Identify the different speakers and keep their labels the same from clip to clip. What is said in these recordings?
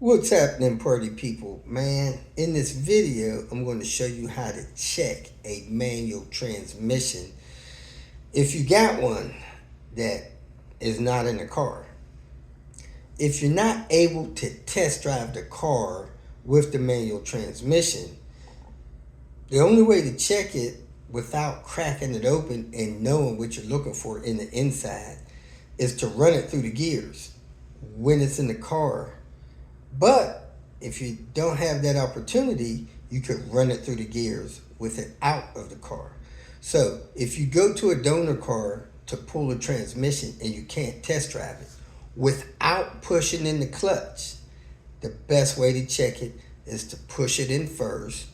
Speaker 1: What's happening, party people? Man, in this video, I'm going to show you how to check a manual transmission if you got one that is not in the car. If you're not able to test drive the car with the manual transmission, the only way to check it without cracking it open and knowing what you're looking for in the inside is to run it through the gears when it's in the car. But if you don't have that opportunity, you could run it through the gears with it out of the car. So if you go to a donor car to pull a transmission and you can't test drive it without pushing in the clutch, the best way to check it is to push it in first,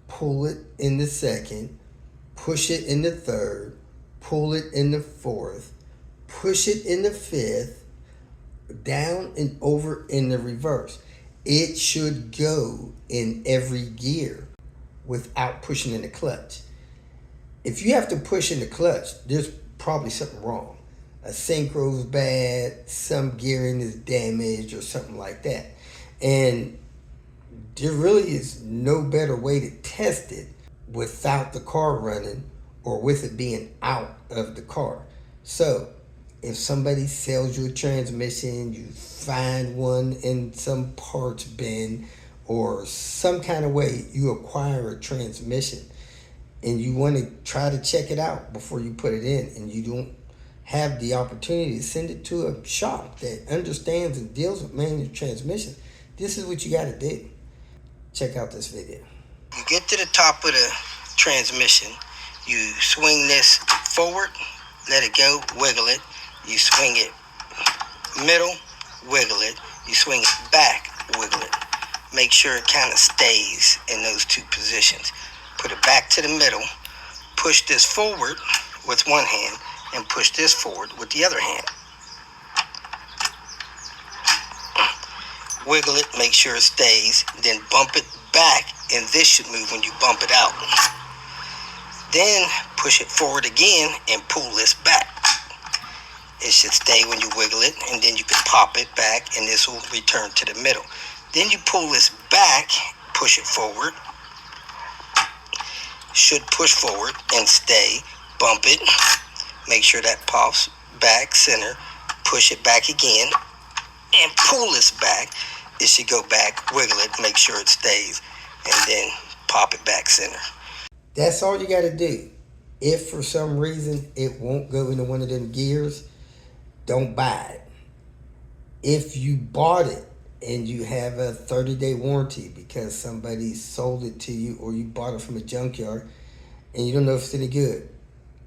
Speaker 1: pull it in the second, push it in the third, pull it in the fourth, push it in the fifth, down and over in the reverse. It should go in every gear without pushing in the clutch. If you have to push in the clutch, there's probably something wrong. A synchro's bad, some gearing is damaged or something like that. And there really is no better way to test it without the car running or with it being out of the car. So if somebody sells you a transmission, you find one in some parts bin or some kind of way you acquire a transmission and you want to try to check it out before you put it in and you don't have the opportunity to send it to a shop that understands and deals with manual transmission, this is what you got to do. Check out this video. You get to the top of the transmission, you swing this forward, let it go, wiggle it. You swing it middle, wiggle it. You swing it back, wiggle it. Make sure it kind of stays in those two positions. Put it back to the middle. Push this forward with one hand and push this forward with the other hand. Wiggle it, make sure it stays. Then bump it back, and this should move when you bump it out. Then push it forward again and pull this back. It should stay when you wiggle it, and then you can pop it back, and this will return to the middle. Then you pull this back, push it forward. Should push forward and stay. Bump it. Make sure that pops back, center. Push it back again, and pull this back. It should go back, wiggle it, make sure it stays, and then pop it back, center. That's all you got to do. If for some reason it won't go into one of them gears, don't buy it. If you bought it and you have a 30-day warranty because somebody sold it to you or you bought it from a junkyard and you don't know if it's any good,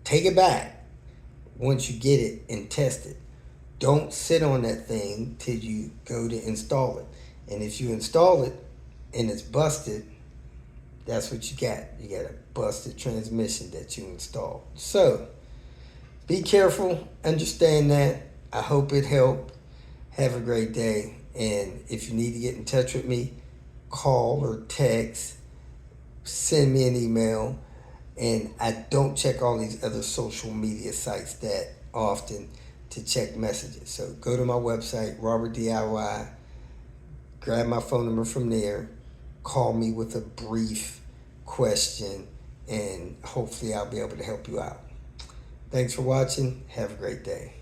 Speaker 1: take it back once you get it and test it. Don't sit on that thing till you go to install it. And if you install it and it's busted, that's what you got. You got a busted transmission that you installed. So be careful, understand that. I hope it helped. Have a great day. And if you need to get in touch with me, call or text, send me an email. And I don't check all these other social media sites that often to check messages. So go to my website, Robert DIY, grab my phone number from there, call me with a brief question, and hopefully I'll be able to help you out. Thanks for watching. Have a great day.